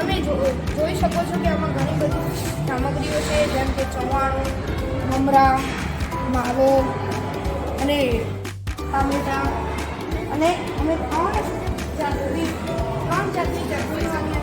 તમે જોઈ શકો છો કે આમાં ઘણી બધી સામગ્રીઓ છે, જેમ કે ચવાણું, મમરા, માવો અને ટામેટા અને અમે ત્રણ જાતની ચટણી